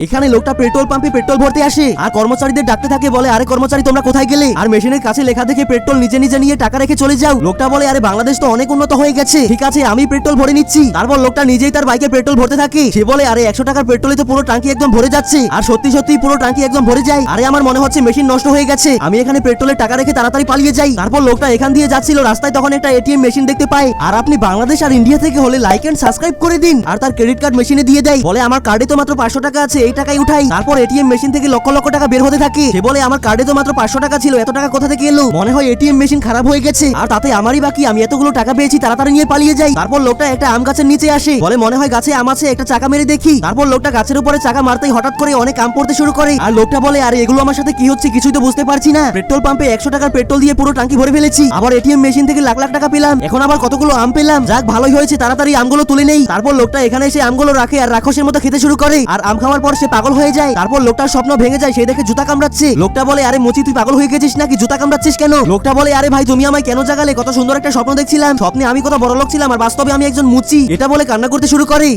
এখানে লোকটা পেট্রোল পাম্পে পেট্রোল ভরতে আসে আর কর্মচারীদের ডাকতে থাকে, বলে আরে কর্মচারী তোমরা কোথায় গেলে? আর মেশিনের কাছে লেখা দেখে পেট্রোল নিজে নিজে নিয়ে টাকা রেখে চলে যাও। লোকটা বলে আরে বাংলাদেশ তো অনেক উন্নত হয়ে গেছে, ঠিক আছে আমি পেট্রোল ভরে নিচ্ছি। তারপর লোকটা নিজেই তার বাইকে পেট্রোল ভরতে থাকে। সে বলে আরে 100 টাকার পেট্রোলে তো পুরো ট্যাঙ্কি একদম ভরে যাচ্ছে। আর সত্যি সত্যি পুরো ট্যাঙ্কি একদম ভরে যায়। আরে আমার মনে হচ্ছে মেশিন নষ্ট হয়ে গেছে, আমি এখানে পেট্রোলের টাকা রেখে তাড়াতাড়ি পালিয়ে যাই। তারপর লোকটা এখান দিয়ে যাচ্ছিল, রাস্তায় তখন একটা এটিএম মেশিন দেখতে পায়। আর আপনি বাংলাদেশ আর ইন্ডিয়া থেকে হলে লাইক এন্ড সাবস্ক্রাইব করে দিন। আর তার ক্রেডিট কার্ড মেশিনে দিয়ে দেয়, বলে আমার কার্ডে তো মাত্র 500 টাকা আছে, এই টাকাই উঠাই। তারপর এটিএম মেশিন থেকে লক্ষ লক্ষ টাকা বের হতে থাকে। সে বলে আমার কার্ডে তো মাত্র 500 টাকা ছিল, এত টাকা কোথা থেকে এলো? মনে হয় এটিএম মেশিন খারাপ হয়ে গেছে, আর তাতে আমারই বাকি, আমি এতগুলো টাকা পেয়েছি, তাড়াতাড়ি নিয়ে পালিয়ে যাই। তারপর লোকটা একটা আম গাছের নিচে আসে, বলে মনে হয় গাছে আম আছে, একটা চাকা মেরে দেখি। তারপর লোকটা গাছের উপরে চাকা মারতেই হঠাৎ করে অনেক আম পড়তে শুরু করে। আর লোকটা বলে আরে এগুলো আমার সাথে কি হচ্ছে, কিছুই তো বুঝতে পারছি না। পেট্রোল পাম্পে 100 টাকার পেট্রোল দিয়ে পুরো ট্যাঙ্কি ভরে ফেলেছি, আবার এটিএম মেশিন থেকে লাখ লাখ টাকা পেলাম, এখন আবার কতগুলো আম পেলাম, যাক ভালোই হয়েছে, তাড়াতাড়ি আমগুলো তুলে নেই। তারপর লোকটা এখানে এসে আমগুলো রাখে আর রাক্ষসের মতো খেতে শুরু করে। আর আম খাওয়ার পর সে পাগল হয়ে যায়। তারপর লোকটার স্বপ্ন ভেঙে যায়, সে দেখে জুতা কামড়াচ্ছে। লোকটা বলে আরে মুচি তুই পাগল হয়ে গেছিস নাকি, জুতা কামড়াচ্ছিস কেন? লোকটা বলে আরে ভাই তুমি আমায় কেন জাগালে, কত সুন্দর একটা স্বপ্ন দেখছিলাম, স্বপ্নে আমি কত বড় লোক ছিলাম আর বাস্তবে আমি একজন মুচি। এটা বলে কান্না করতে শুরু করে।